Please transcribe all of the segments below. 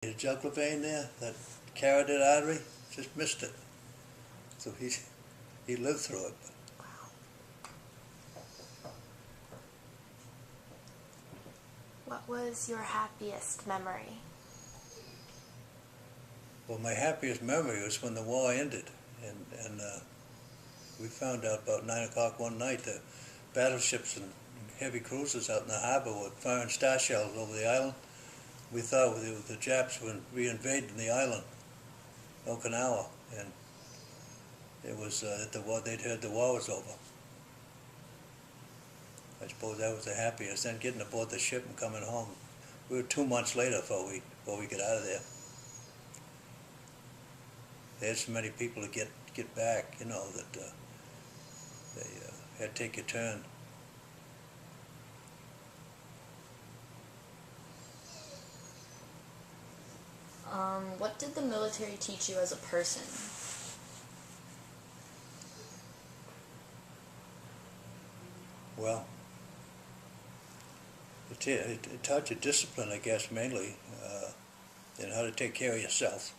The jugular vein there, that carotid artery, just missed it. So he lived through it. What was your happiest memory? Well, my happiest memory was when the war ended, and we found out about 9 o'clock one night that battleships and heavy cruisers out in the harbor were firing star shells over the island. We thought the Japs were reinvading the island, Okinawa, and it was that the war, they'd heard the war was over. I suppose that was the happiest. Then getting aboard the ship and coming home. We were 2 months later before we got out of there. They had so many people to get back, you know, that they had to take a turn. What did the military teach you as a person? Well, it taught you discipline, I guess, mainly, and how to take care of yourself,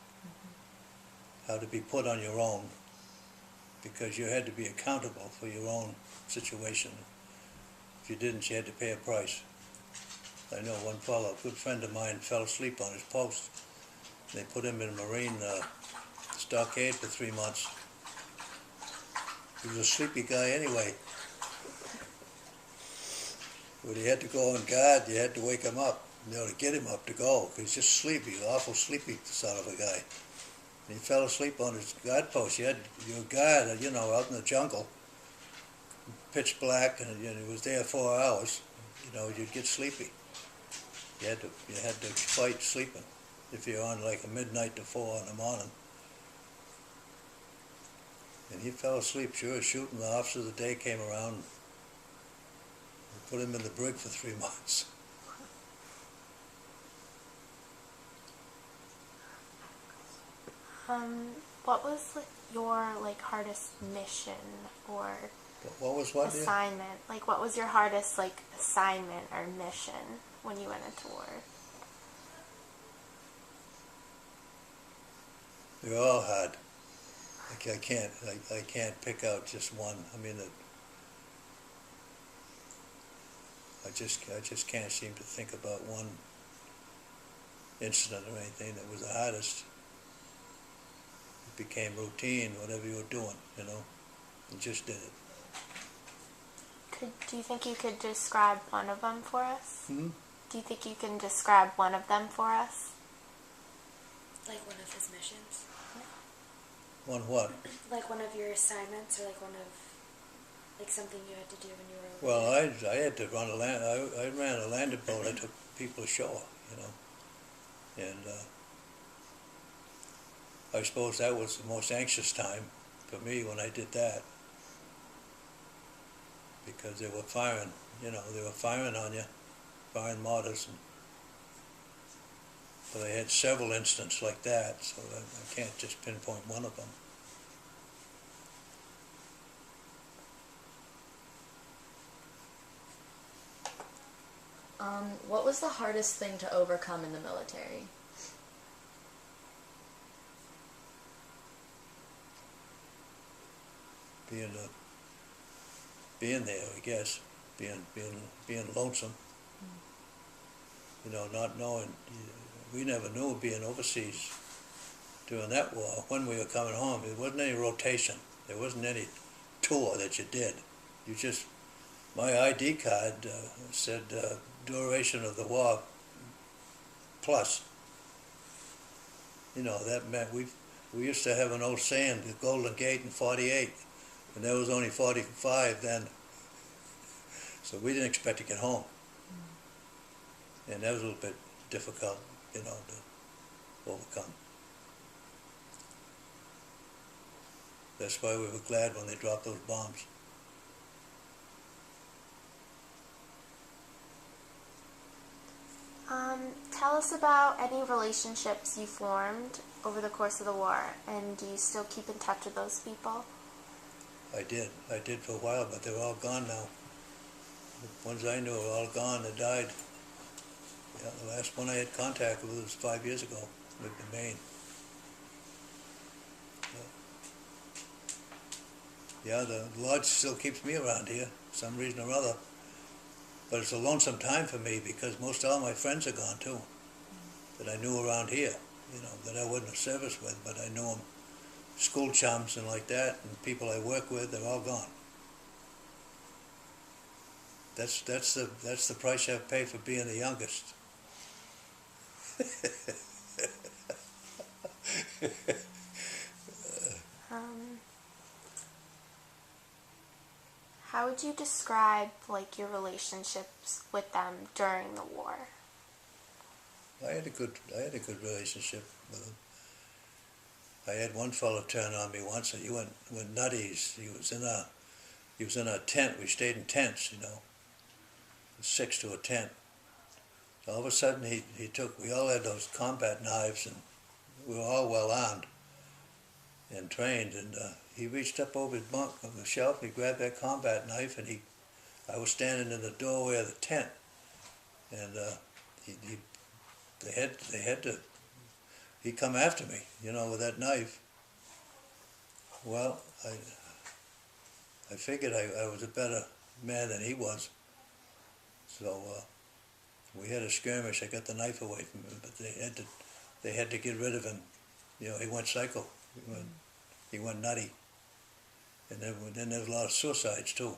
how to be put on your own, because you had to be accountable for your own situation. If you didn't, you had to pay a price. I know one fellow, a good friend of mine, fell asleep on his post. They put him in a Marine stockade for 3 months. He was a sleepy guy anyway. When he had to go on guard, you had to wake him up, you know, to get him up to go, because he's just sleepy, awful sleepy son of a guy. And he fell asleep on his guard post. You had your guard, you know, out in the jungle, pitch black, and you know, he was there 4 hours. You know, you'd get sleepy. You had to fight sleeping if you're on like a midnight to 4 in the morning. And he fell asleep, sure, shooting. The officer of the day came around and put him in the brig for 3 months. What was your hardest mission or What was what? assignment? Like, what was your hardest assignment or mission when you went into war? They're all hard. I can't pick out just one. I mean, I just can't seem to think about one incident or anything that was the hardest. It became routine, whatever you were doing, you know. You just did it. Do you think you could describe one of them for us? Hmm? Do you think you can describe one of them for us? Like one of his missions? One what? Like one of your assignments, or like one of, like something you had to do when you were... Well, I had to run a land. I ran a landing boat. I took people ashore, you know, and I suppose that was the most anxious time for me when I did that, because they were firing, you know, they were firing on you, firing mortars, but I had several instances like that, so I can't just pinpoint one of them. What was the hardest thing to overcome in the military? Being there, I guess, being lonesome. You know, not knowing. We never knew being overseas during that war. When we were coming home, there wasn't any rotation. There wasn't any tour that you did. You just, my ID card said duration of the war plus. You know, that meant we used to have an old saying, the Golden Gate in 48, and there was only 45 then. So we didn't expect to get home. And that was a little bit difficult, you know, to overcome. That's why we were glad when they dropped those bombs. Tell us about any relationships you formed over the course of the war, and do you still keep in touch with those people? I did for a while, but they're all gone now. The ones I knew are all gone, they died. Yeah, the last one I had contact with was 5 years ago, lived in Maine. Yeah, the lodge still keeps me around here, for some reason or other. But it's a lonesome time for me because most all my friends are gone too, that I knew around here, that I wasn't in service with, but I knew them, school chums and like that, and people I work with, they're all gone. That's the price I pay for being the youngest. Um, how would you describe like your relationships with them during the war? I had a good relationship with him. I had one fellow turn on me once, and he went nutties. He was in a tent. We stayed in tents, 6 to a tent. All of a sudden, we all had those combat knives, and we were all well armed and trained. And he reached up over his bunk on the shelf, and he grabbed that combat knife, and I was standing in the doorway of the tent, and he come after me, with that knife. Well, I figured I was a better man than he was, so we had a skirmish. I got the knife away from him, but they had to get rid of him. He went psycho. He went nutty, and then there was a lot of suicides too.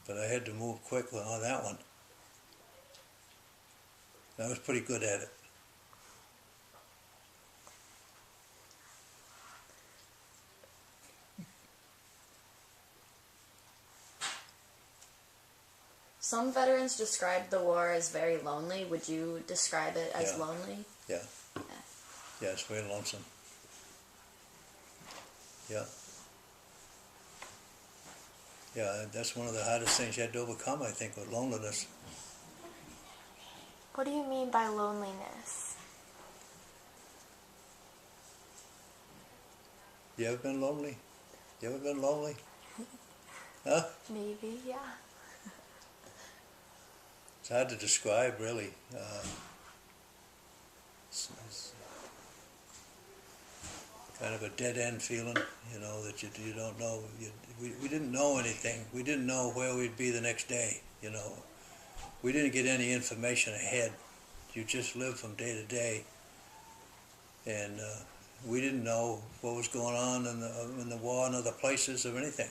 But I had to move quick on that one. I was pretty good at it. Some veterans describe the war as very lonely. Would you describe it as lonely? Yeah. Yeah, it's very lonesome. Yeah. Yeah, that's one of the hardest things you had to overcome, I think, with loneliness. What do you mean by loneliness? You ever been lonely? You ever been lonely? Huh? Maybe, yeah. It's hard to describe, really. It's kind of a dead-end feeling, that you don't know. We didn't know anything. We didn't know where we'd be the next day, We didn't get any information ahead. You just lived from day to day. And we didn't know what was going on in the war in other places or anything.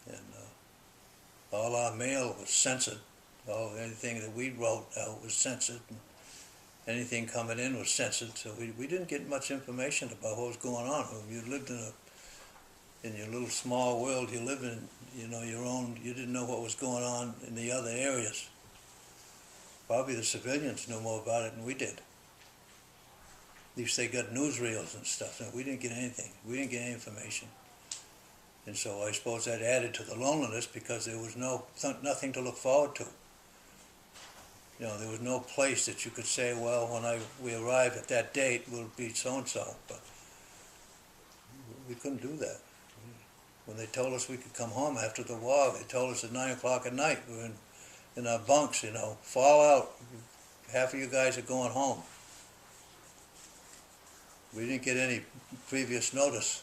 And all our mail was censored. Anything that we wrote out was censored. And anything coming in was censored. So we didn't get much information about what was going on. You lived in your little small world. You lived in, your own. You didn't know what was going on in the other areas. Probably the civilians knew more about it than we did. At least they got newsreels and stuff. And we didn't get anything. We didn't get any information. And so I suppose that added to the loneliness because there was nothing to look forward to. There was no place that you could say, well, when we arrive at that date, we'll be so-and-so. But we couldn't do that. When they told us we could come home after the war, they told us at 9 o'clock at night, we were in our bunks, fall out. Half of you guys are going home. We didn't get any previous notice.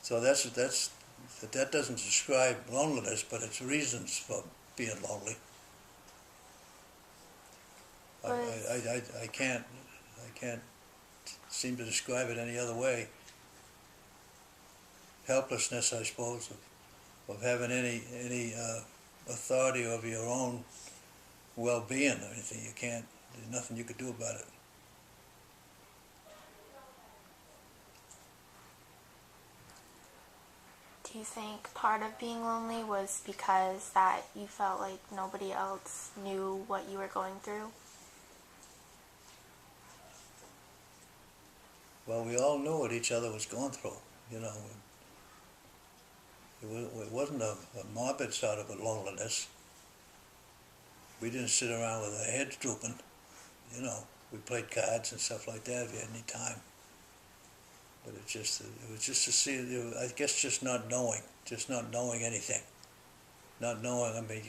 So that doesn't describe loneliness, but it's reasons for being lonely. I can't seem to describe it any other way. Helplessness, I suppose, of having any authority over your own well-being or anything. There's nothing you could do about it. Do you think part of being lonely was because that you felt like nobody else knew what you were going through? Well, we all knew what each other was going through, It wasn't a morbid sort of a loneliness. We didn't sit around with our heads drooping, We played cards and stuff like that if we had any time. But it was just to see, I guess just not knowing anything. Not knowing, I mean,